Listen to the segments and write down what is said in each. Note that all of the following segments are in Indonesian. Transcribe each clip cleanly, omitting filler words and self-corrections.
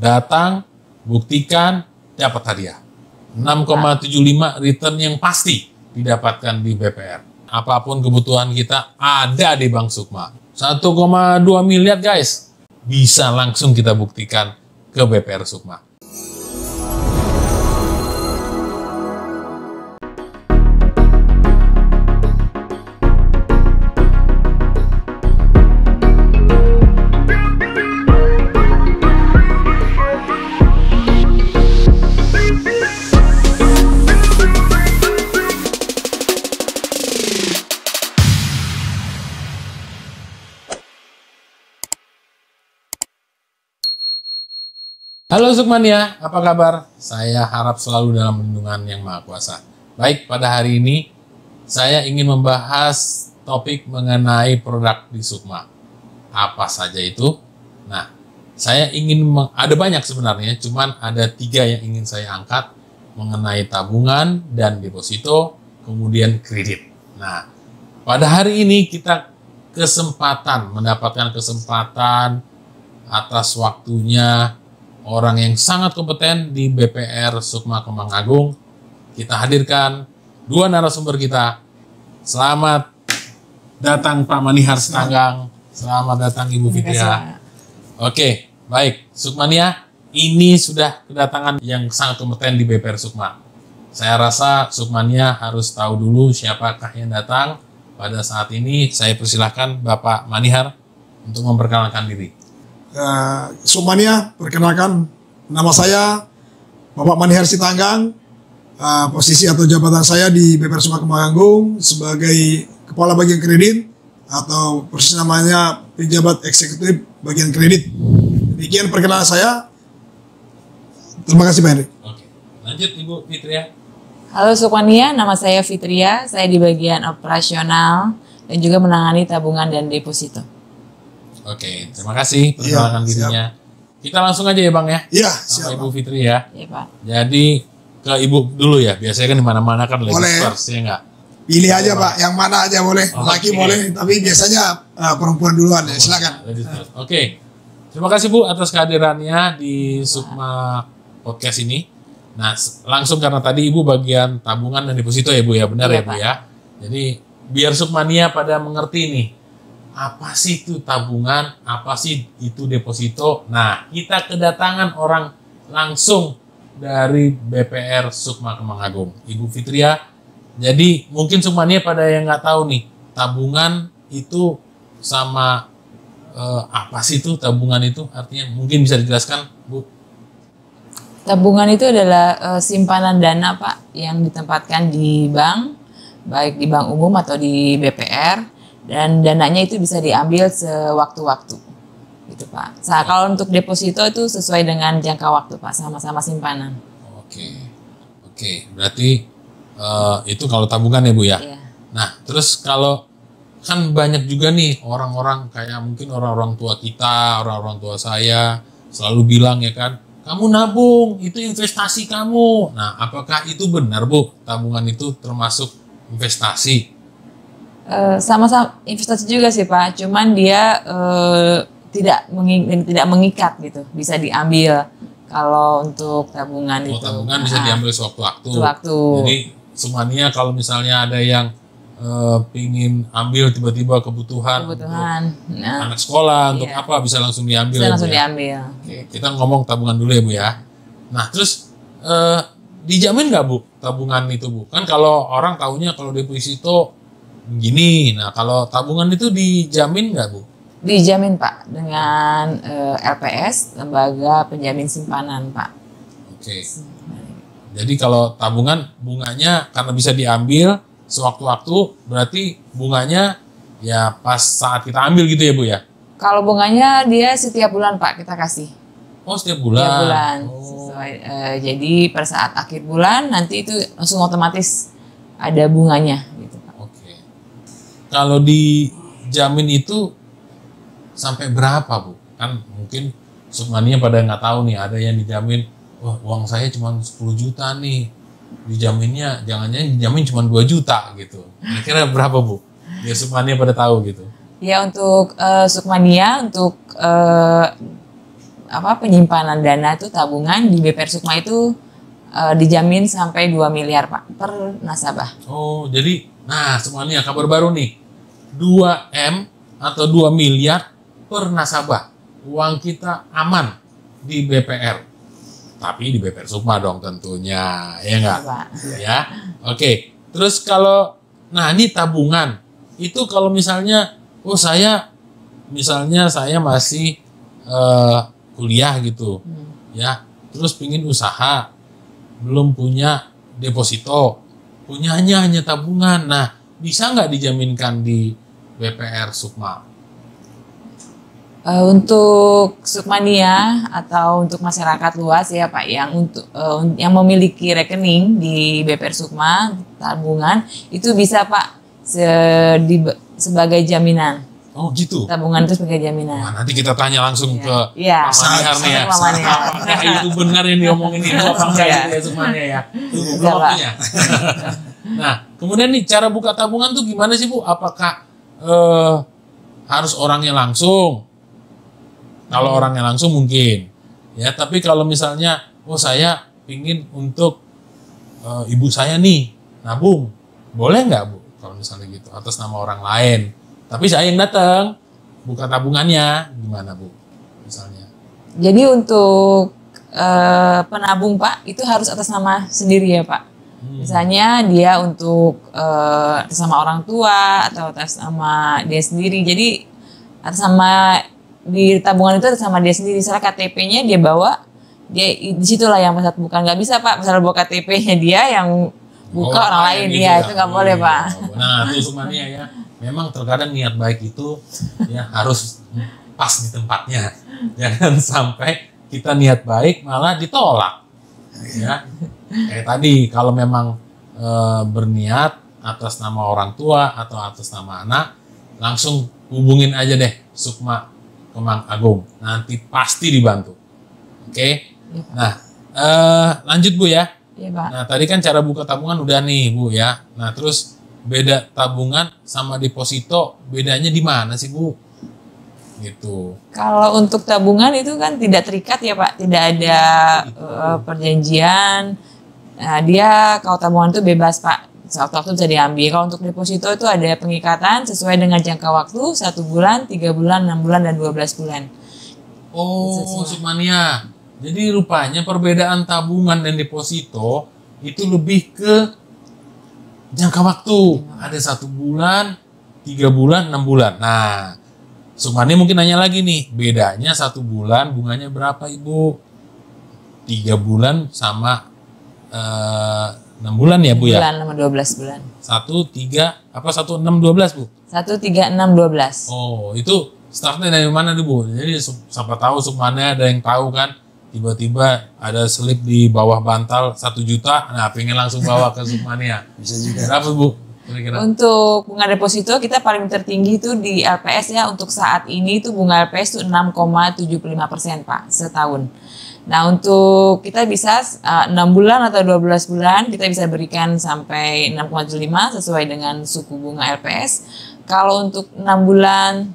Datang, buktikan, dapat hadiah. 6,75 return yang pasti didapatkan di BPR. Apapun kebutuhan kita ada di Bank Sukma. 1,2 miliar guys. Bisa langsung kita buktikan ke BPR Sukma. Halo Sukmania, apa kabar? Saya harap selalu dalam lindungan Yang Maha Kuasa. Baik, pada hari ini saya ingin membahas topik mengenai produk di Sukma. Apa saja itu? Nah, saya ingin, ada banyak sebenarnya, cuman ada 3 yang ingin saya angkat mengenai tabungan dan deposito, kemudian kredit. Nah, pada hari ini kita mendapatkan kesempatan atas waktunya orang yang sangat kompeten di BPR Sukma Kembang Agung. Kita hadirkan 2 narasumber kita. Selamat datang Pak Manihar Sitanggang. Selamat datang Ibu Fitria. Oke, baik. Sukmania, ini sudah kedatangan yang sangat kompeten di BPR Sukma. Saya rasa Sukmania harus tahu dulu siapakah yang datang. Pada saat ini saya persilahkan Bapak Manihar untuk memperkenalkan diri. Sukmania, perkenalkan, nama saya Bapak Manihar Sitanggang. Posisi atau jabatan saya di BPR Sukma Kembang Agung sebagai Kepala Bagian Kredit atau persis namanya Pejabat Eksekutif Bagian Kredit. Demikian perkenalan saya. Terima kasih Pak Henry. Oke, lanjut Ibu Fitria. Halo Sukmania, nama saya Fitria. Saya di bagian operasional dan juga menangani tabungan dan deposito. Oke, terima kasih perkenalkan dirinya. Kita langsung aja ya Bang ya. Iya, sama Ibu Fitri ya. Iya Pak. Jadi ke Ibu dulu ya. Biasanya kan di mana-mana kan ladies first ya enggak? Pilih aja Pak, yang mana aja boleh. Laki boleh, tapi biasanya perempuan duluan. Silakan. Oke. Terima kasih Bu atas kehadirannya di Sukma Podcast ini. Nah, langsung karena tadi Ibu bagian tabungan dan deposito ya Bu ya, benar ya Bu ya. Jadi biar Sukmania pada mengerti nih. Apa sih itu tabungan, apa sih itu deposito. Nah, kita kedatangan orang langsung dari BPR Sukma Kembang Agung, Ibu Fitria. Jadi mungkin Sukmania pada yang nggak tahu nih, tabungan itu sama apa sih itu tabungan itu? Artinya mungkin bisa dijelaskan Bu? Tabungan itu adalah simpanan dana Pak yang ditempatkan di bank, baik di bank umum atau di BPR. Dan dananya itu bisa diambil sewaktu-waktu, gitu Pak. Kalau untuk deposito itu sesuai dengan jangka waktu Pak, sama-sama simpanan. Oke. Berarti itu kalau tabungan ya Bu ya. Iya. Nah, terus kalau kan banyak juga nih orang-orang kayak mungkin orang-orang tua kita, orang-orang tua saya selalu bilang ya kan, kamu nabung itu investasi kamu. Nah, apakah itu benar Bu? Tabungan itu termasuk investasi? Sama-sama investasi juga sih Pak, cuman dia tidak mengikat gitu, bisa diambil kalau untuk tabungan itu. Tabungan bisa diambil sewaktu-waktu. Jadi semuanya kalau misalnya ada yang pingin ambil tiba-tiba kebutuhan anak sekolah untuk apa bisa langsung diambil. Bisa langsung diambil. Oke, kita ngomong tabungan dulu ya Bu ya. Nah terus dijamin nggak Bu tabungan itu Bu? Kan kalau orang taunya kalau deposito gini, nah kalau tabungan itu dijamin nggak Bu? Dijamin Pak dengan LPS, Lembaga Penjamin Simpanan Pak. Oke. Jadi kalau tabungan bunganya karena bisa diambil sewaktu-waktu, berarti bunganya ya pas saat kita ambil gitu ya Bu ya? Kalau bunganya dia setiap bulan Pak kita kasih. Oh setiap bulan? Setiap bulan. Sesuai, jadi pada saat akhir bulan nanti itu langsung otomatis ada bunganya gitu Pak. Oke. Kalau dijamin itu sampai berapa Bu? Kan mungkin Sukmania pada nggak tahu nih, ada yang dijamin, wah uang saya cuma 10 juta nih, dijaminnya jangan-jangan dijamin cuma 2 juta gitu. Kira-kira berapa Bu? Biar Sukmania pada tahu gitu. Ya untuk Sukmania, untuk penyimpanan dana itu tabungan di BPR Sukma itu dijamin sampai 2 miliar Pak per nasabah. Oh, jadi nah semuanya kabar baru nih. 2M atau 2 miliar per nasabah. Uang kita aman di BPR. Tapi di BPR Sukma dong tentunya, ya enggak? Ya. Oke. Terus kalau nah ini tabungan. Itu kalau misalnya saya masih kuliah gitu. Ya. Terus pingin usaha, belum punya deposito, punyanya hanya tabungan. Nah, bisa nggak dijaminkan di BPR Sukma? Untuk Sukmania atau untuk masyarakat luas ya Pak, yang memiliki rekening di BPR Sukma tabungan itu bisa Pak sebagai jaminan. Oh gitu. Tabungan itu sebagai jaminan. Nah, nanti kita tanya langsung ke Pak Manihar nih ya. Apakah itu benar yang diomongin itu apa enggak gitu ya Sukmania ya? Belum waktunya. Nah, kemudian nih cara buka tabungan tuh gimana sih Bu? Apakah harus orangnya langsung? Kalau orangnya langsung mungkin. Ya, tapi kalau misalnya saya pingin untuk ibu saya nih nabung, boleh nggak Bu? Kalau misalnya gitu atas nama orang lain. Tapi saya yang datang buka tabungannya, gimana Bu? Misalnya. Jadi untuk penabung Pak itu harus atas nama sendiri ya Pak. Misalnya dia untuk atas nama orang tua atau atas nama dia sendiri. Jadi atas nama di tabungan itu atas nama dia sendiri. Misalnya KTP-nya dia bawa, dia disitulah yang pusat bukan. Nggak bisa Pak. Misalnya bawa KTP-nya dia yang buka orang lain, gitu ya itu nggak boleh Pak. Nah itu Sukmania ya. Memang terkadang niat baik itu ya harus pas di tempatnya. Jangan sampai kita niat baik malah ditolak. Ya, kayak tadi kalau memang berniat atas nama orang tua atau atas nama anak, langsung hubungin aja deh Sukma Kemang Agung. Nanti pasti dibantu. Oke? Nah, lanjut Bu ya. Iya Pak. Nah, tadi kan cara buka tabungan udah nih Bu ya. Nah, terus beda tabungan sama deposito, bedanya di mana sih Bu? Gitu. Kalau untuk tabungan itu kan tidak terikat ya Pak, tidak ada perjanjian. Nah, dia kalau tabungan itu bebas Pak, waktu bisa diambil. Kalau untuk deposito itu ada pengikatan sesuai dengan jangka waktu 1 bulan, 3 bulan, 6 bulan, dan 12 bulan. Oh, Sukmania. Jadi rupanya perbedaan tabungan dan deposito itu lebih ke jangka waktu. Ada 1 bulan, 3 bulan, 6 bulan. Nah, Sukmania mungkin nanya lagi nih, bedanya 1 bulan bunganya berapa Ibu? 3 bulan sama 6 bulan ya Bu ya? 6 bulan sama 12 bulan. 1, 3, apa 1, 6, 12 Bu? 1, 3, 6, 12. Oh, itu startnya dari mana nih Bu? Jadi siapa tahu Sukmania ada yang tahu kan, tiba-tiba ada slip di bawah bantal 1 juta, nah pengen langsung bawa ke Sukmania. Bisa juga. Berapa Bu? Kira-kira? Untuk bunga deposito kita paling tertinggi itu di LPS ya, untuk saat ini itu bunga LPS itu 6,75% Pak setahun. Nah untuk kita bisa 6 bulan atau 12 bulan kita bisa berikan sampai 6,75 sesuai dengan suku bunga LPS. Kalau untuk 6 bulan,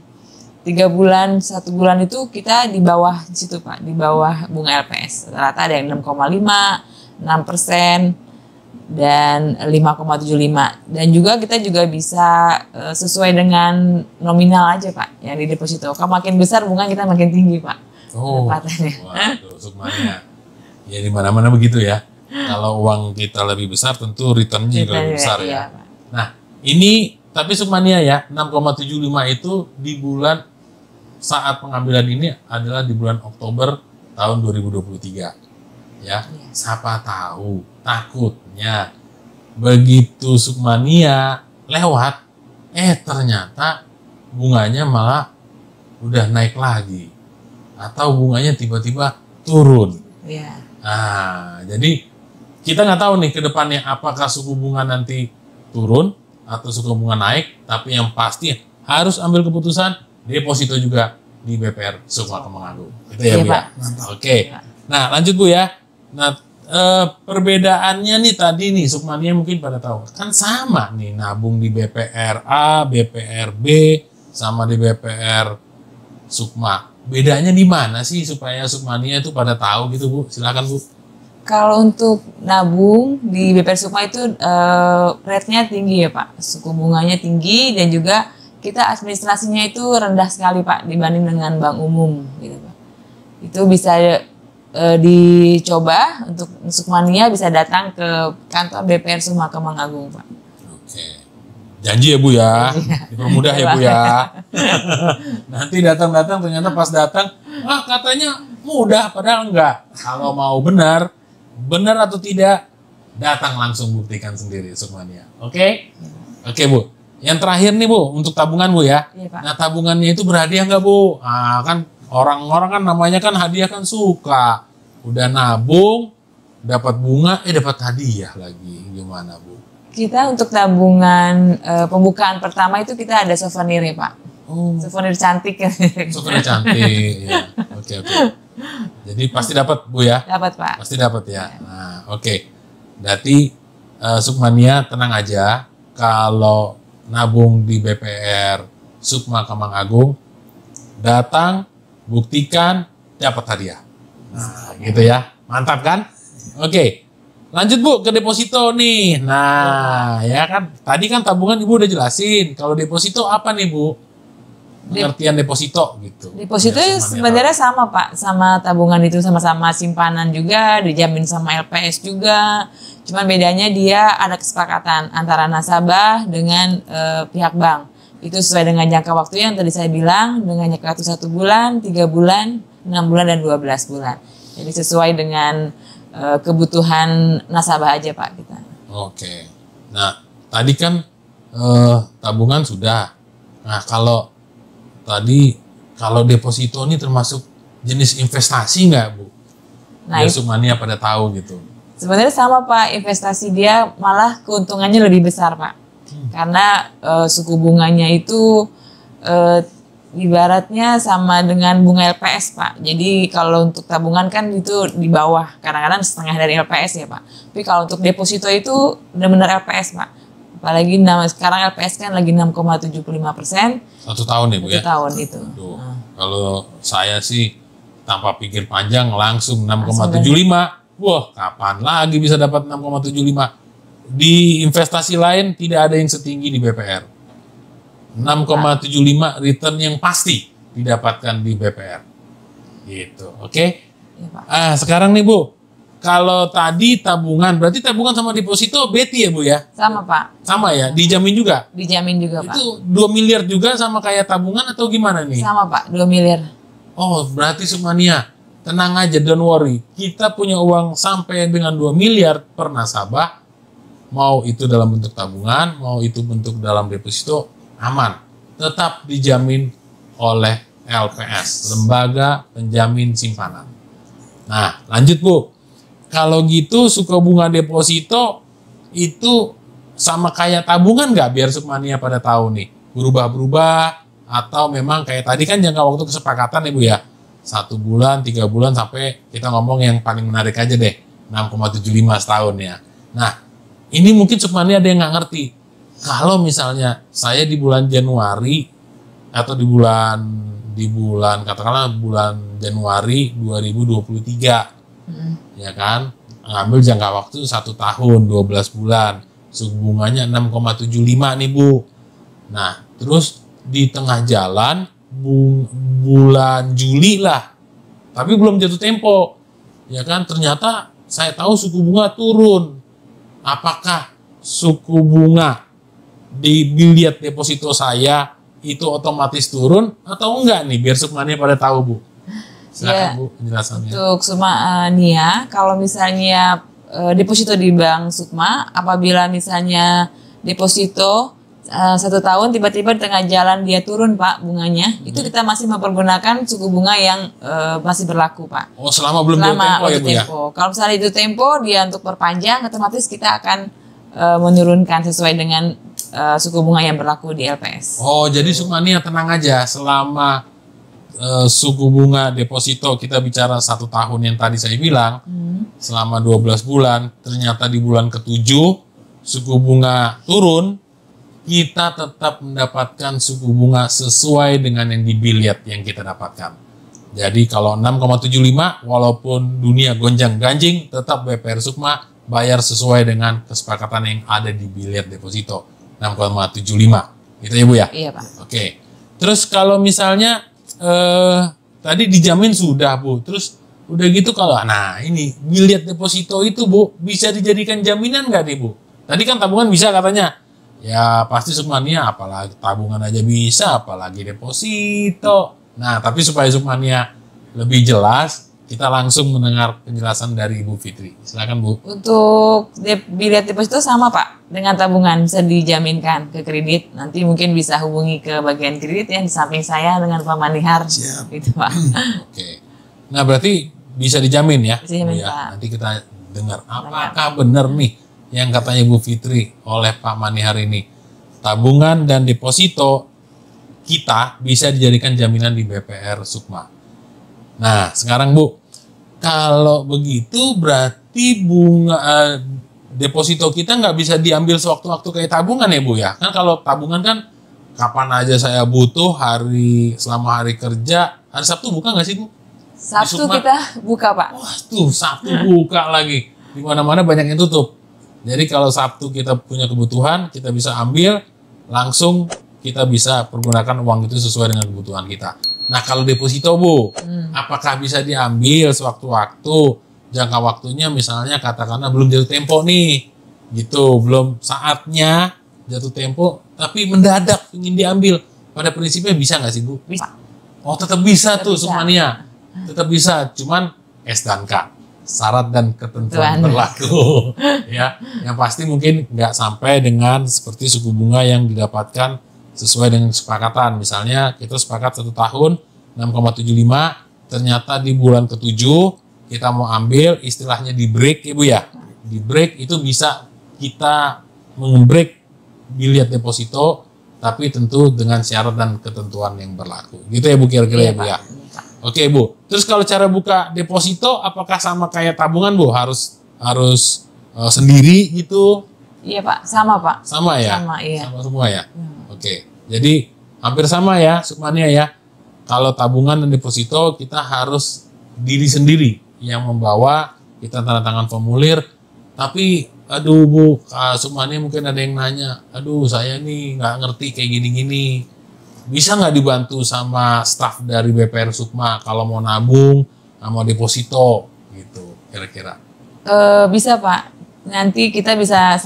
3 bulan, 1 bulan itu kita di bawah situ Pak, di bawah bunga LPS. Rata ada yang 6,5, 6%, dan 5,75. Dan juga kita juga bisa sesuai dengan nominal aja Pak, yang di deposito. Kalau makin besar bunga kita makin tinggi Pak. Oh, waduh, Sukmania. Ya di mana-mana begitu ya. Kalau uang kita lebih besar, tentu returnnya juga lebih besar ya. Pak. Nah, ini tapi Sukmania ya, 6,75 itu di bulan saat pengambilan ini adalah di bulan Oktober tahun 2023. Ya, siapa tahu takutnya begitu Sukmania lewat, ternyata bunganya malah udah naik lagi. Atau bunganya tiba-tiba turun. Iya. Nah, jadi kita nggak tahu nih ke depannya apakah suku bunga nanti turun atau suku bunga naik, tapi yang pasti harus ambil keputusan deposito juga di BPR Sukma Kemang Agung. Itu ya, Bu ya? Oke. Nah, lanjut Bu ya. Nah, perbedaannya nih tadi nih Sukmania mungkin pada tahu. Kan sama nih nabung di BPR A, BPR B sama di BPR Sukma. bedanya di mana sih supaya Sukmania itu pada tahu gitu Bu? Silakan Bu. Kalau untuk nabung di BPR Sukma itu rate-nya tinggi ya Pak, suku bunganya tinggi dan juga kita administrasinya itu rendah sekali Pak dibanding dengan bank umum gitu Pak. Itu bisa dicoba untuk Sukmania bisa datang ke kantor BPR Sukma Kemang Agung Pak. Oke. Janji ya Bu ya, dipermudah ya Bu ya. Nanti datang-datang ternyata pas datang, katanya mudah padahal enggak. Kalau mau benar atau tidak, datang langsung buktikan sendiri Sukmania. Oke? Oke Bu. Yang terakhir nih Bu, untuk tabungan Bu ya. Iya, Pak. Nah tabungannya itu berhadiah nggak Bu? Kan orang-orang kan namanya kan hadiah kan suka. Udah nabung, dapat bunga, dapat hadiah lagi. Gimana Bu? Kita untuk tabungan pembukaan pertama itu kita ada souvenir ya Pak. Oh, Souvenir cantik. souvenir cantik. Ya. Oke. Jadi pasti dapat Bu ya? Dapat Pak. Pasti dapat ya. Nah, oke. Berarti Sukmania tenang aja kalau nabung di BPR Sukma Kemang Agung, datang, buktikan, dapat hadiah. Nah, gitu ya. Mantap kan? Oke. Lanjut Bu ke deposito nih. Nah, ya kan tadi kan tabungan Ibu udah jelasin. Kalau deposito apa nih Bu? Pengertian deposito gitu. Deposito Biar sebenarnya sama Pak, sama tabungan itu sama-sama simpanan juga, dijamin sama LPS juga. Cuman bedanya dia ada kesepakatan antara nasabah dengan pihak bank. Itu sesuai dengan jangka waktu yang tadi saya bilang, dengan jangka waktu 1 bulan, 3 bulan, 6 bulan, dan 12 bulan. Jadi sesuai dengan kebutuhan nasabah aja Pak kita. Oke. Nah, tadi kan tabungan sudah. Nah, kalau deposito ini termasuk jenis investasi nggak Bu? Nah, Biar Sukmania pada tahu gitu. sebenarnya sama Pak, investasi dia malah keuntungannya lebih besar Pak. Karena suku bunganya itu ibaratnya sama dengan bunga LPS Pak. Jadi kalau untuk tabungan kan itu di bawah, kadang-kadang setengah dari LPS ya Pak. Tapi kalau untuk deposito itu benar-benar LPS Pak. Apalagi sekarang LPS kan lagi 6,75%. 1 tahun ya Bu ya? 1 tahun itu. Tuh, kalau saya sih tanpa pikir panjang langsung 6,75. Wah, kapan lagi bisa dapat 6,75? Di investasi lain tidak ada yang setinggi di BPR. 6,75 return yang pasti didapatkan di BPR. Gitu, oke? Ya, Pak. Sekarang nih Bu, kalau tadi tabungan, berarti tabungan sama deposito beti ya Bu ya? Sama Pak, Sama ya, dijamin juga? dijamin juga Pak. Itu 2 miliar juga sama kayak tabungan atau gimana nih? Sama Pak, 2 miliar. Oh, berarti Sukmania, tenang aja, don't worry. Kita punya uang sampai dengan 2 miliar per nasabah, mau itu dalam bentuk tabungan, mau itu bentuk dalam deposito, aman. Tetap dijamin oleh LPS, Lembaga Penjamin Simpanan. Nah, lanjut Bu. Kalau gitu suku bunga deposito itu sama kayak tabungan nggak? Biar Sukmania pada tahu nih. Berubah-berubah atau memang kayak tadi kan jangka waktu kesepakatan ya Bu ya? 1 bulan, 3 bulan sampai kita ngomong yang paling menarik aja deh. 6,75 setahun ya. Nah, ini mungkin Sukmania ada yang nggak ngerti. Kalau misalnya saya di bulan Januari atau di bulan katakanlah bulan Januari 2023 ya kan, ngambil jangka waktu 1 tahun 12 bulan, suku bunganya 6,75 nih Bu. Nah, terus di tengah jalan bulan Juli lah, tapi belum jatuh tempo ya kan, ternyata saya tahu suku bunga turun. Apakah suku bunga di biliat deposito saya itu otomatis turun atau enggak nih, biar Sukmania pada tahu Bu? Silakan Ya, Bu penjelasannya. untuk Sukmania, kalau misalnya deposito di Bank Sukma, apabila misalnya deposito 1 tahun tiba-tiba di tengah jalan dia turun Pak bunganya, itu kita masih mempergunakan suku bunga yang masih berlaku Pak. Oh, selama belum jatuh Selama tempo ya untuk Bu ya? tempo. Kalau misalnya itu tempo, dia untuk perpanjang, otomatis kita akan menurunkan sesuai dengan suku bunga yang berlaku di LPS. Oh, jadi Sukmania tenang aja, selama suku bunga deposito kita bicara 1 tahun yang tadi saya bilang, selama 12 bulan, ternyata di bulan ke-7 suku bunga turun, kita tetap mendapatkan suku bunga sesuai dengan yang di biliat yang kita dapatkan. Jadi kalau 6,75 walaupun dunia gonjang-ganjing tetap BPR Sukma bayar sesuai dengan kesepakatan yang ada di bilet deposito 6,75. Gitu ya Bu ya? Iya Pak. Oke. Terus kalau misalnya tadi dijamin sudah Bu. Terus udah gitu kalau nah ini bilet deposito itu Bu bisa dijadikan jaminan nggak nih Bu? Tadi kan tabungan bisa katanya. Ya pasti Sukmania apalagi tabungan aja bisa apalagi deposito. Nah, tapi supaya Sukmania lebih jelas, kita langsung mendengar penjelasan dari Ibu Fitri. Silakan Bu. Untuk bilet deposito sama Pak, dengan tabungan bisa dijaminkan ke kredit. Nanti mungkin bisa hubungi ke bagian kredit yang di samping saya dengan Pak Manihar. Siap. Gitu Pak. Oke. Nah, berarti bisa dijamin ya? Bisa dijamin, Bu, ya? Pak. Nanti kita dengar apakah benar nih yang katanya Ibu Fitri oleh Pak Manihar ini. Tabungan dan deposito kita bisa dijadikan jaminan di BPR Sukma. Nah, sekarang Bu, kalau begitu berarti bunga deposito kita nggak bisa diambil sewaktu-waktu kayak tabungan ya Bu ya? Kan kalau tabungan kan kapan aja saya butuh selama hari kerja, hari Sabtu buka nggak sih Bu? Sabtu Sukma? kita buka Pak. Wah tuh Sabtu buka lagi. Di mana-mana banyak yang tutup. Jadi kalau Sabtu kita punya kebutuhan, kita bisa ambil langsung. Kita bisa pergunakan uang itu sesuai dengan kebutuhan kita. Nah kalau deposito Bu, apakah bisa diambil sewaktu-waktu? Jangka waktunya misalnya katakanlah belum jatuh tempo nih, gitu, belum saatnya jatuh tempo, tapi mendadak ingin diambil. Pada prinsipnya bisa nggak sih Bu? Bisa. Oh tetap bisa Tetap tuh bisa. Sukmania, tetap bisa. Cuman S dan K, syarat dan ketentuan Tuan. berlaku. Ya, yang pasti mungkin nggak sampai dengan seperti suku bunga yang didapatkan sesuai dengan kesepakatan. Misalnya kita sepakat 1 tahun 6,75, ternyata di bulan ke-7 kita mau ambil istilahnya di break ya Bu ya. Di break itu bisa kita meng-break bilet deposito tapi tentu dengan syarat dan ketentuan yang berlaku. Gitu ya Bu kira-kira ya Bu ya. Oke Bu. Terus kalau cara buka deposito apakah sama kayak tabungan Bu? Harus sendiri gitu? Iya Pak, sama Pak. Sama ya? Sama, iya. Sama semua ya? Oke, jadi hampir sama ya Sukmania ya. Kalau tabungan dan deposito kita harus diri sendiri yang membawa, kita tanda tangan formulir. Tapi aduh Bu, Sukmania mungkin ada yang nanya, aduh saya nih nggak ngerti kayak gini-gini. Bisa nggak dibantu sama staf dari BPR Sukma kalau mau nabung sama deposito gitu kira-kira? Bisa Pak. Nanti kita bisa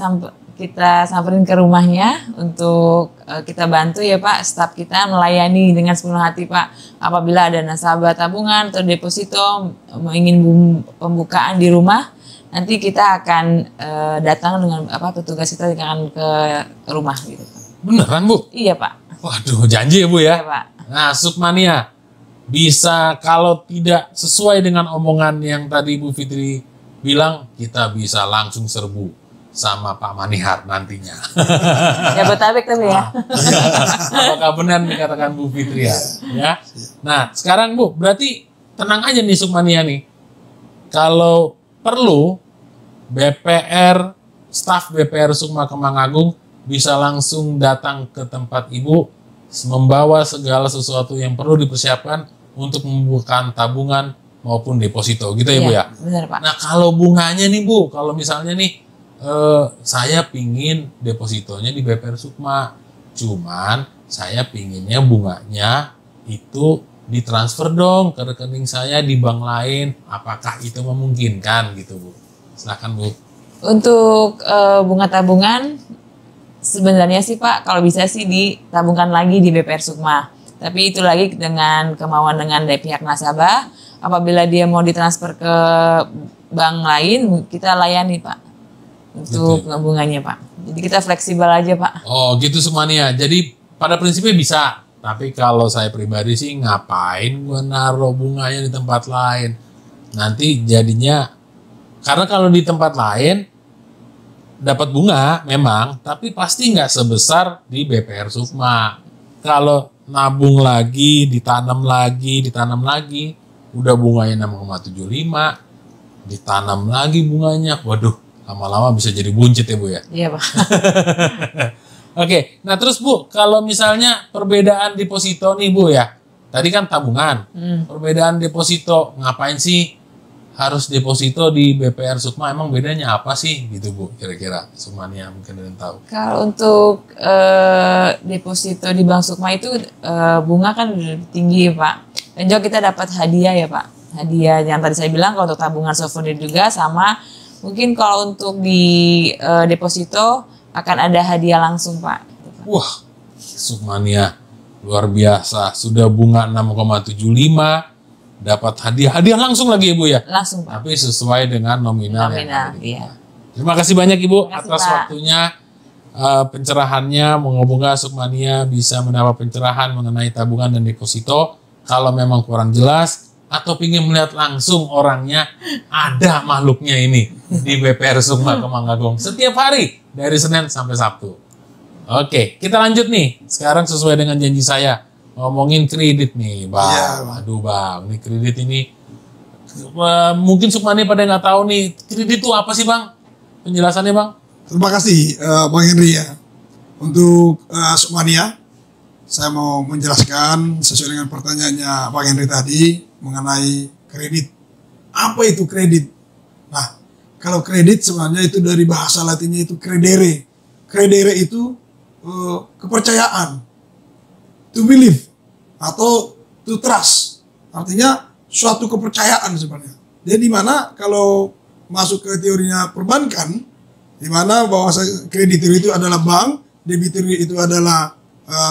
kita samperin ke rumahnya untuk kita bantu ya Pak, staf kita melayani dengan sepenuh hati Pak. Apabila ada nasabah tabungan atau deposito ingin pembukaan di rumah, nanti kita akan datang dengan petugas kita akan ke rumah gitu Pak. Beneran Bu? Iya Pak. Waduh janji ya Bu ya? Iya Pak. Nah Sukmania bisa kalau tidak sesuai dengan omongan yang tadi Bu Fitri bilang, kita bisa langsung serbu sama Pak Manihar nantinya. Jabodetabek tapi ya. Apakah benar dikatakan Bu Fitri ya? Ya. Nah, sekarang Bu, berarti tenang aja nih Sukmania nih. Kalau perlu BPR, staf BPR Sukma Kemang Agung bisa langsung datang ke tempat Ibu membawa segala sesuatu yang perlu dipersiapkan untuk membuka tabungan maupun deposito gitu ya Bu ya? Benar Pak. Nah kalau bunganya nih Bu, kalau misalnya nih saya pingin depositonya di BPR Sukma, cuman saya pinginnya bunganya itu ditransfer dong ke rekening saya di bank lain, apakah itu memungkinkan gitu Bu? Silakan Bu. Untuk bunga tabungan sebenarnya sih Pak, kalau bisa sih ditabungkan lagi di BPR Sukma. Tapi itu lagi dengan kemauan dengan dari pihak nasabah. Apabila dia mau ditransfer ke bank lain, kita layani Pak untuk Gitu. bunganya Pak. Jadi kita fleksibel aja Pak. Oh gitu semuanya. Jadi pada prinsipnya bisa. Tapi kalau saya pribadi sih ngapain gue naruh bunganya di tempat lain. Nanti jadinya, karena kalau di tempat lain dapat bunga memang, tapi pasti nggak sebesar di BPR Sukma. Kalau nabung lagi, ditanam lagi, udah bunganya 6,75, ditanam lagi bunganya, waduh, lama-lama bisa jadi buncit ya Bu ya. Iya Pak. Oke, nah terus Bu, kalau misalnya perbedaan deposito nih Bu ya, tadi kan tabungan. Perbedaan deposito, ngapain sih harus deposito di BPR Sukma? Emang bedanya apa sih gitu Bu? Kira-kira Sukmania mungkin ada yang tahu. Kalau untuk deposito di Bank Sukma itu bunga kan udah tinggi ya Pak. Dan juga kita dapat hadiah ya Pak. Hadiah yang tadi saya bilang kalau untuk tabungan souvenir juga sama. Mungkin kalau untuk di deposito akan ada hadiah langsung Pak. Wah, Sukmania luar biasa. Sudah bunga 6,75. Dapat hadiah langsung lagi Ibu ya? Langsung Pak. Tapi sesuai dengan nominal yang ada di iya. Terima kasih banyak Ibu Terima kasih, atas Pak. waktunya, pencerahannya. Moga-moga Sukmania bisa mendapat pencerahan mengenai tabungan dan deposito. Kalau memang kurang jelas atau ingin melihat langsung orangnya, ada makhluknya ini di BPR Sukma Kemanggagung setiap hari dari Senin sampai Sabtu. Oke, kita lanjut nih. Sekarang sesuai dengan janji saya. Ngomongin kredit nih, Bang. Iya. Aduh, Bang. Ini kredit ini mungkin Sukmania pada nggak tahu nih. Kredit itu apa sih, Bang? Penjelasannya, Bang? Terima kasih Bang Henry ya. Untuk Sukmania, saya mau menjelaskan sesuai dengan pertanyaannya Bang Henry tadi mengenai kredit. Apa itu kredit? Nah, kalau kredit sebenarnya itu dari bahasa Latinnya itu credere. Credere itu kepercayaan, to believe atau to trust, artinya suatu kepercayaan sebenarnya. Jadi mana kalau masuk ke teorinya perbankan, di mana bahwa kreditur itu adalah bank, debitur itu adalah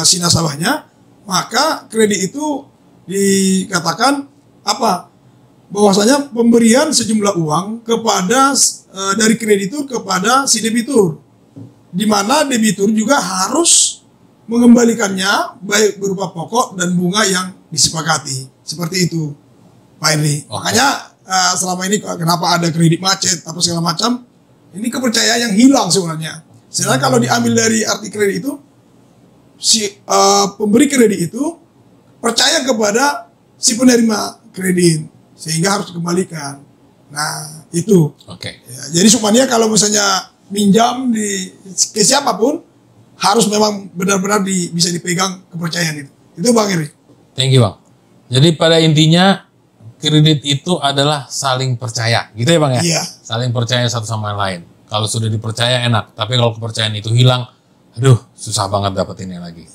si nasabahnya, maka kredit itu dikatakan apa? Bahwasanya pemberian sejumlah uang kepada dari kreditur kepada si debitur, di mana debitur juga harus mengembalikannya baik berupa pokok dan bunga yang disepakati. Seperti itu, Pak Henry. Makanya selama ini kenapa ada kredit macet atau segala macam, ini kepercayaan yang hilang sebenarnya. Sebenarnya kalau diambil dari arti kredit itu, si pemberi kredit itu percaya kepada si penerima kredit sehingga harus dikembalikan. Nah, itu. Oke. Ya, jadi Sukmania kalau misalnya minjam ke siapapun harus memang benar-benar bisa dipegang kepercayaan itu. Itu Bang Henry. Thank you, Bang. Jadi pada intinya kredit itu adalah saling percaya, gitu ya Bang ya? Iya. Saling percaya satu sama lain. Kalau sudah dipercaya enak, tapi kalau kepercayaan itu hilang, aduh susah banget dapetinnya lagi.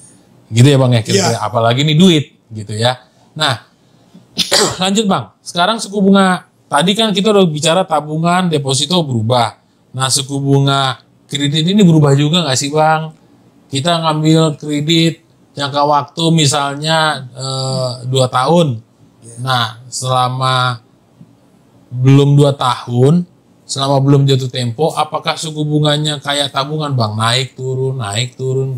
Gitu ya Bang ya? Kira-kira apalagi nih duit, gitu ya. Nah, lanjut Bang. Sekarang suku bunga, tadi kan kita udah bicara tabungan, deposito berubah. Nah, suku bunga kredit ini berubah juga nggak sih Bang? Kita ngambil kredit jangka waktu misalnya 2 tahun. Nah, selama belum 2 tahun, selama belum jatuh tempo, apakah suku bunganya kayak tabungan Bang? Naik turun,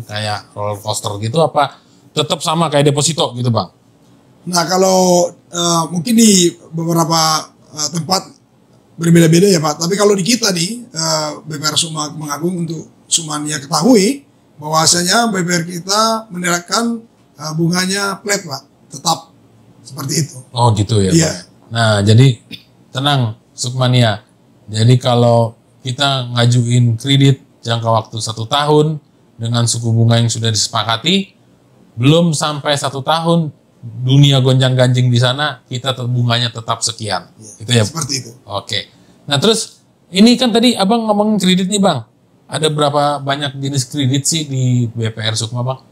kayak roller coaster gitu, apa tetap sama kayak deposito gitu Bang? Nah, kalau mungkin di beberapa tempat berbeda-beda ya Pak. Tapi kalau di kita nih, BPR Sukma Kemanggagung untuk Sukmania ketahui, bahwasanya BPR kita menerapkan bunganya flat Pak, tetap seperti itu. Oh gitu ya Iya. Pak. Nah jadi tenang Sukmania. Jadi kalau kita ngajuin kredit jangka waktu 1 tahun dengan suku bunga yang sudah disepakati, belum sampai 1 tahun dunia gonjang-ganjing di sana, kita bunganya tetap sekian. Itu ya. Seperti itu. Oke. Nah terus ini kan tadi Abang ngomongin kredit nih Bang. Ada berapa banyak jenis kredit sih di BPR Sukma Bang?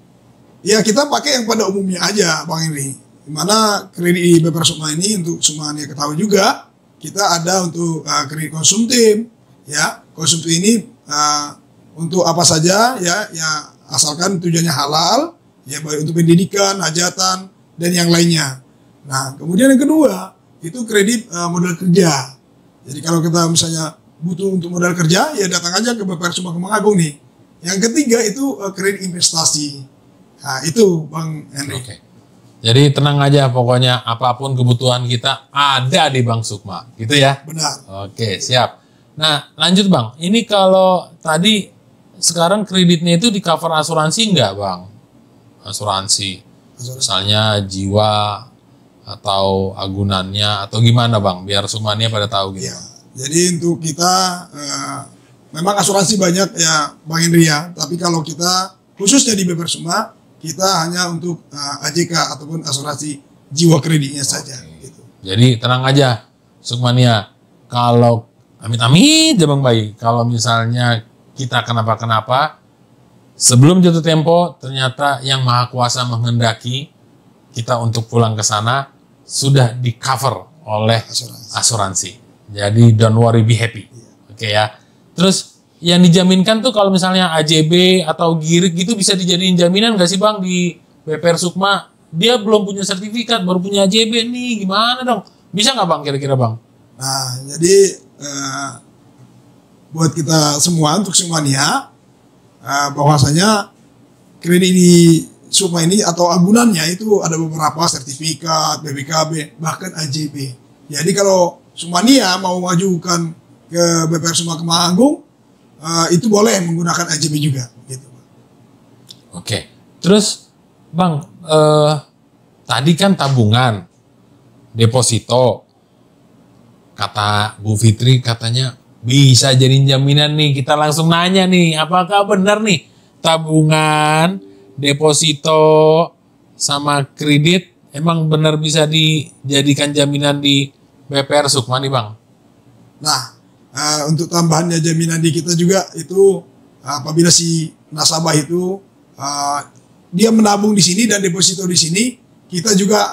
Ya kita pakai yang pada umumnya aja Bang Henry. Dimana kredit di BPR Sukma ini untuk Sukmania ketahui juga, kita ada untuk kredit konsumtif. Ya, konsumtif ini untuk apa saja ya asalkan tujuannya halal, ya baik untuk pendidikan, hajatan dan yang lainnya. Nah, kemudian yang kedua itu kredit modal kerja. Jadi kalau kita misalnya butuh untuk modal kerja, ya datang aja ke BPR Sukma Kemanggagung nih. Yang ketiga itu kredit investasi. Nah, itu Bang Henry. Oke. Jadi tenang aja pokoknya apapun kebutuhan kita ada di Bank Sukma, gitu ya? Benar. Oke, siap. Nah, lanjut Bang. Ini kalau tadi sekarang kreditnya itu di cover asuransi enggak Bang? Asuransi. Misalnya jiwa atau agunannya atau gimana Bang? Biar Sukmania pada tahu gitu. Ya. Jadi untuk kita memang asuransi banyak ya Bang Henry ya. Tapi kalau kita khususnya di BPR Sukma, kita hanya untuk AJK ataupun asuransi jiwa kreditnya saja. Gitu. Jadi tenang aja, Sukmania. Kalau amit-amit ya Bang Bayi, kalau misalnya kita kenapa-kenapa, sebelum jatuh tempo, ternyata yang Maha Kuasa menghendaki kita untuk pulang ke sana sudah di cover oleh asuransi. Jadi don't worry, be happy. Oke ya. Terus yang dijaminkan tuh kalau misalnya AJB atau GIRIK gitu bisa dijadiin jaminan nggak sih Bang di BPR Sukma? Dia belum punya sertifikat, baru punya AJB nih, gimana dong? Bisa nggak Bang kira-kira Bang? Nah, jadi buat kita semua, untuk semuanya, bahwasanya kredit di Sukma ini atau agunannya itu ada beberapa sertifikat, BPKB, bahkan AJB. Jadi kalau Sukmania mau mengajukan ke BPR Sukma Kemang Agung, itu boleh menggunakan AJB juga. Gitu. Oke, terus Bang, tadi kan tabungan, deposito, kata Bu Fitri katanya bisa jadi jaminan nih. Kita langsung nanya nih, apakah benar nih tabungan, deposito, sama kredit emang benar bisa dijadikan jaminan di BPR Sukma nih Bang? Nah, untuk tambahannya jaminan di kita juga itu apabila si nasabah itu dia menabung di sini dan deposito di sini, kita juga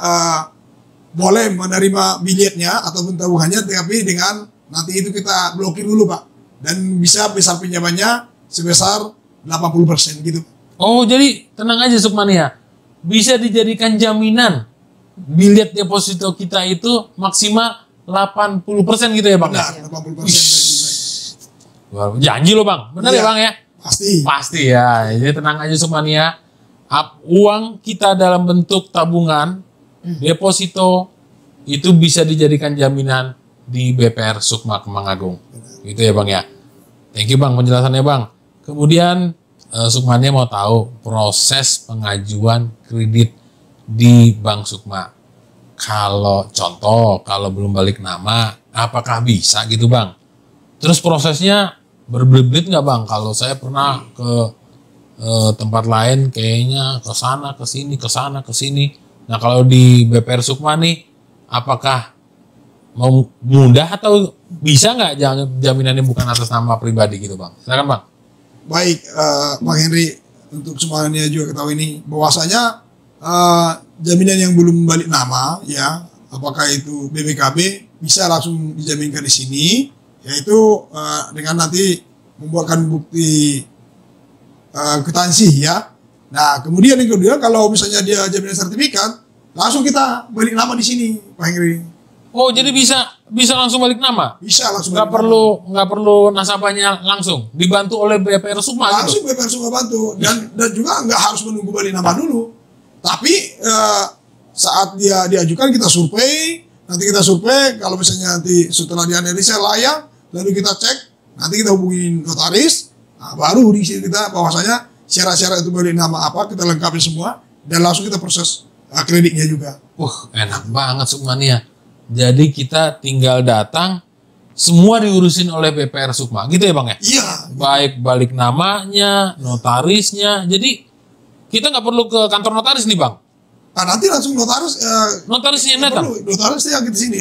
boleh menerima billetnya ataupun tabungannya, tapi dengan nanti itu kita blokir dulu Pak, dan bisa besar pinjamannya sebesar 80% gitu. Oh, jadi tenang aja Sukmania, bisa dijadikan jaminan billet deposito kita itu maksimal 80% gitu ya Bang? Benar, 80%. Janji loh Bang, benar ya Bang ya? Pasti. Pasti ya, jadi tenang aja Sukmania, uang kita dalam bentuk tabungan, deposito, itu bisa dijadikan jaminan di BPR Sukma Kemang Agung. Gitu ya Bang ya. Thank you Bang penjelasannya Bang. Kemudian Sukmania mau tahu proses pengajuan kredit di Bank Sukma. Kalau contoh, kalau belum balik nama, apakah bisa gitu Bang? Terus prosesnya berbelit-belit nggak Bang? Kalau saya pernah ke tempat lain, kayaknya ke sana, ke sini, ke sana, ke sini. Nah kalau di BPR Sukma nih, apakah mau mudah atau bisa nggak jaminannya bukan atas nama pribadi gitu Bang? Silakan Bang. Baik, Bang Henry, untuk semuanya juga ketahui ini bahwasanya jaminan yang belum balik nama, ya, apakah itu BPKB bisa langsung dijaminkan di sini, yaitu dengan nanti membuatkan bukti kwitansi ya. Nah, kemudian yang kedua, kalau misalnya dia jaminan sertifikat, langsung kita balik nama di sini, Pak Henry. Oh, jadi bisa langsung balik nama? Bisa langsung. Nggak perlu nasabahnya langsung dibantu oleh BPR Sukma. Langsung gitu? BPR Sukma bantu, dan juga nggak harus menunggu balik nama dulu. Tapi saat dia diajukan kita survei, nanti kita survei kalau misalnya nanti setelah dianalisa layak, lalu kita cek, nanti kita hubungin notaris, nah, baru di sini kita bahwasanya syarat-syarat itu balik nama apa kita lengkapi semua dan langsung kita proses kreditnya juga. Enak banget Sukmania. Jadi kita tinggal datang, semua diurusin oleh BPR Sukma, gitu ya Bang ya? Iya. Baik balik namanya, notarisnya. Jadi kita nggak perlu ke kantor notaris nih Bang. Nah, nanti langsung notaris. Notarisnya yang datang. Notarisnya yang di sini.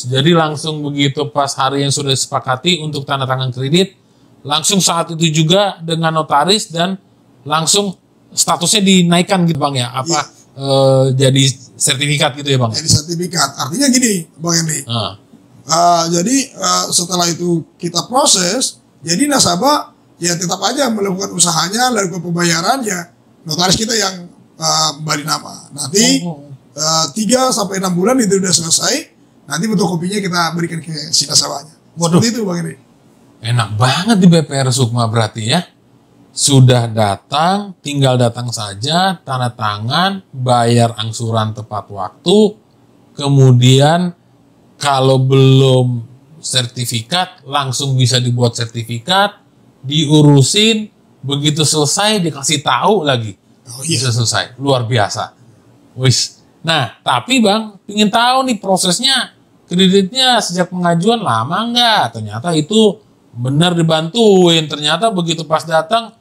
Jadi langsung begitu pas hari yang sudah disepakati untuk tanda tangan kredit, langsung saat itu juga dengan notaris dan langsung statusnya dinaikkan gitu Bang ya? Apa? Iya. Jadi sertifikat gitu ya Bang? Jadi sertifikat. Artinya gini Bang Henry. Jadi setelah itu kita proses, jadi nasabah ya tetap aja melakukan usahanya, lakukan pembayaran ya notaris kita yang balik nama. Nanti 3-6 bulan itu udah selesai, nanti fotokopinya kita berikan ke si nasabahnya. Seperti itu Bang Henry. Enak banget di BPR Sukma berarti ya. Sudah datang, tinggal datang saja, tanda tangan, bayar angsuran tepat waktu, kemudian kalau belum sertifikat, langsung bisa dibuat sertifikat, diurusin, begitu selesai dikasih tahu lagi. Bisa selesai, luar biasa. Wis. Nah, tapi Bang, ingin tahu nih prosesnya, kreditnya sejak pengajuan lama nggak? Ternyata itu benar dibantuin, ternyata begitu pas datang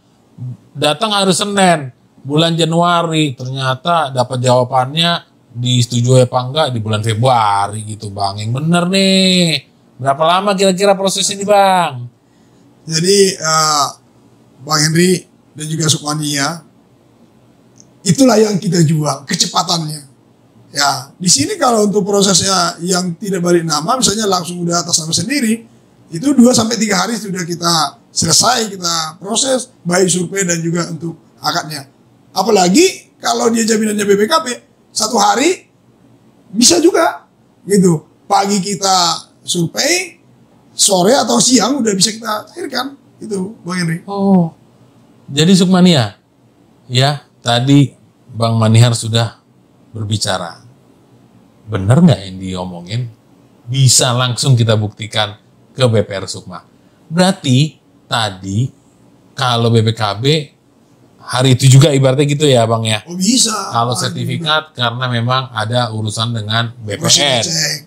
hari Senin, bulan Januari, ternyata dapat jawabannya disetujui apa enggak di bulan Februari gitu Bang. Yang bener nih. Berapa lama kira-kira proses ini Bang? Jadi Bang Henry dan juga Sukmania, itulah yang kita jual, kecepatannya. Ya, di sini kalau untuk prosesnya yang tidak balik nama, misalnya langsung udah atas nama sendiri, itu 2-3 hari sudah kita selesai, kita proses, baik survei dan juga untuk akadnya. Apalagi kalau dia jaminannya BPKB, 1 hari bisa juga, gitu. Pagi kita survei, sore atau siang udah bisa kita cairkan, itu Bang Henry. Oh, jadi Sukmania, ya tadi Bang Manihar sudah berbicara. Benar nggak yang diomongin? Bisa langsung kita buktikan ke BPR Sukma. Berarti tadi kalau BPKB hari itu juga ibaratnya gitu ya Bang ya? Oh bisa. Kalau sertifikat karena memang ada urusan dengan BPN.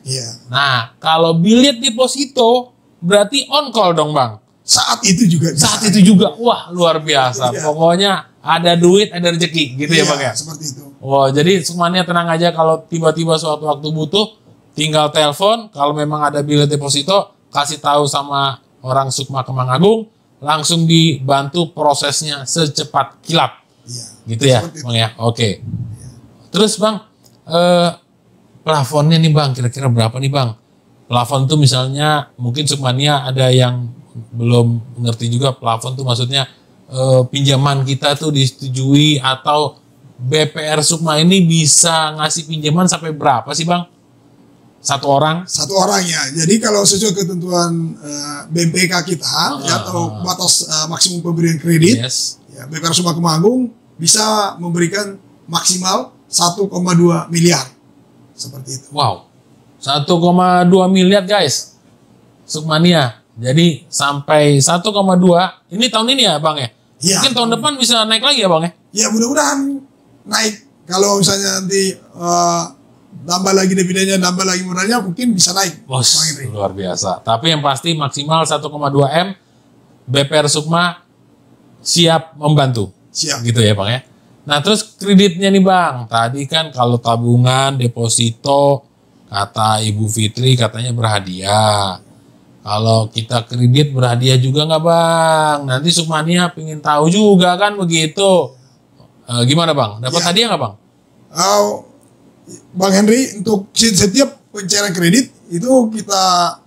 Ya. Nah kalau bilet deposito berarti on call dong Bang? Saat itu juga bisa. Saat itu juga, wah luar biasa. Iya. Pokoknya ada duit, ada rezeki gitu ya Bang ya? Seperti itu. Wah, jadi Sukmania tenang aja kalau tiba-tiba suatu waktu butuh, tinggal telepon. Kalau memang ada bilet deposito, kasih tahu sama orang Sukma Kemang Agung, langsung dibantu prosesnya secepat kilat. Iya. Gitu ya, Bang ya? Oke. Terus Bang, plafonnya nih Bang, kira-kira berapa nih Bang? Plafon tuh misalnya, mungkin Sukmania ada yang belum ngerti juga plafon tuh maksudnya pinjaman kita tuh disetujui atau BPR Sukma ini bisa ngasih pinjaman sampai berapa sih Bang? Satu orang? Satu orang ya. Jadi kalau sesuai ketentuan BMPK kita ya, atau batas maksimum pemberian kredit, Yes. ya, BPR Sukma Kemang Agung bisa memberikan maksimal 1,2 miliar. Seperti itu. Wow. 1,2 miliar guys. Sukmania. Jadi sampai 1,2 ini tahun ini ya Bang ya? Iya. Mungkin tahun depan bisa naik lagi ya Bang ya? Ya mudah-mudahan naik. Kalau misalnya nanti nambah lagi dividennya, nambah lagi modalnya, mungkin bisa naik. Bos, Bang Henry. luar biasa. Tapi yang pasti maksimal 1,2 M, BPR Sukma siap membantu. Siap. Gitu ya Bang ya. Nah terus kreditnya nih Bang, tadi kan kalau tabungan, deposito, kata Ibu Fitri katanya berhadiah. Kalau kita kredit berhadiah juga nggak Bang? Nanti Sukmania pengen tahu juga kan begitu. Gimana Bang? Dapat Ya. hadiah nggak Bang? Bang Henry, untuk setiap pencairan kredit itu kita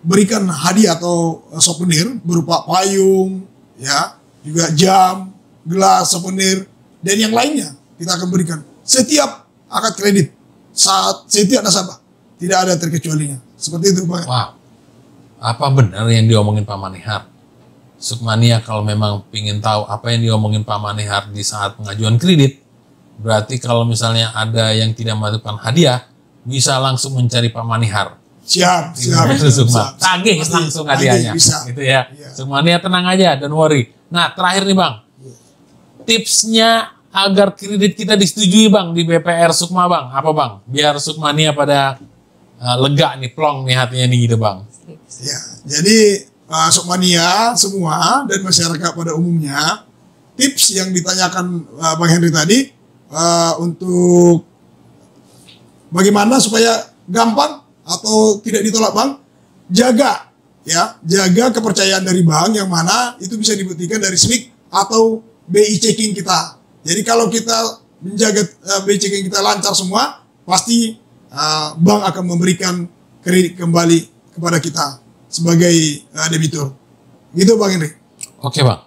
berikan hadiah atau souvenir berupa payung, ya, juga jam, gelas, souvenir, dan yang lainnya kita akan berikan setiap akad kredit saat setiap nasabah, tidak ada terkecualinya. Seperti itu Bang. Wow. Apa benar yang diomongin Pak Manihar? Sukmania kalau memang ingin tahu apa yang diomongin Pak Manihar di saat pengajuan kredit, berarti kalau misalnya ada yang tidak mendapatkan hadiah, bisa langsung mencari Pak Manihar. Siap. Sukma. Tagih langsung hadiahnya. Bisa. Gitu ya. Iya. Sukmania tenang aja, don't worry. Nah, terakhir nih Bang. Tipsnya agar kredit kita disetujui Bang di BPR Sukma Bang. Apa Bang? Biar Sukmania pada lega nih, plong nih hatinya nih gitu Bang. Ya, jadi Sukmania semua dan masyarakat pada umumnya, tips yang ditanyakan Bang Henry tadi untuk bagaimana supaya gampang atau tidak ditolak bank, jaga kepercayaan dari bank yang mana itu bisa dibuktikan dari SWIC atau BI checking kita. Jadi kalau kita menjaga BI checking kita lancar semua, pasti bank akan memberikan kredit kembali kepada kita sebagai debitur. Gitu Bang Henry. Oke Bang.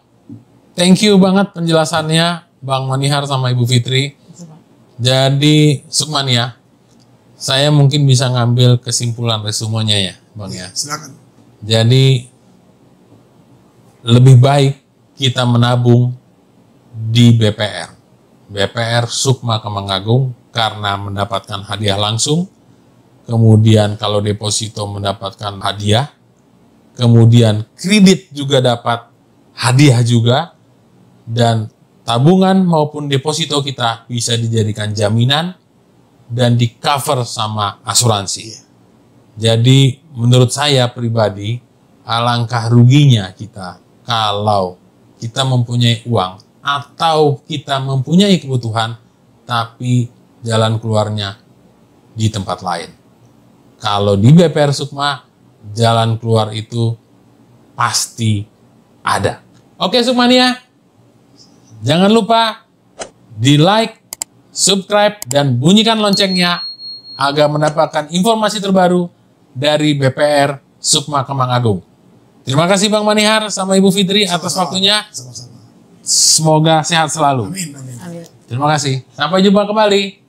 Thank you banget penjelasannya Bang Manihar sama Ibu Fitri. Jadi Sukmania, saya mungkin bisa ngambil kesimpulan resumenya ya Bang ya. Silakan. Jadi lebih baik kita menabung di BPR. BPR Sukma Kemang Agung karena mendapatkan hadiah langsung. Kemudian kalau deposito mendapatkan hadiah. Kemudian kredit juga dapat hadiah juga. Dan tabungan maupun deposito kita bisa dijadikan jaminan dan di cover sama asuransi. Jadi menurut saya pribadi alangkah ruginya kita kalau kita mempunyai uang atau kita mempunyai kebutuhan, tapi jalan keluarnya di tempat lain. Kalau di BPR Sukma, jalan keluar itu pasti ada. Oke Sukmania, jangan lupa di like, subscribe, dan bunyikan loncengnya agar mendapatkan informasi terbaru dari BPR Sukma Kemang Agung. Terima kasih Bang Manihar sama Ibu Fitri atas waktunya. Sama-sama. Semoga sehat selalu. Amin, amin. Ambil. Terima kasih. Sampai jumpa kembali.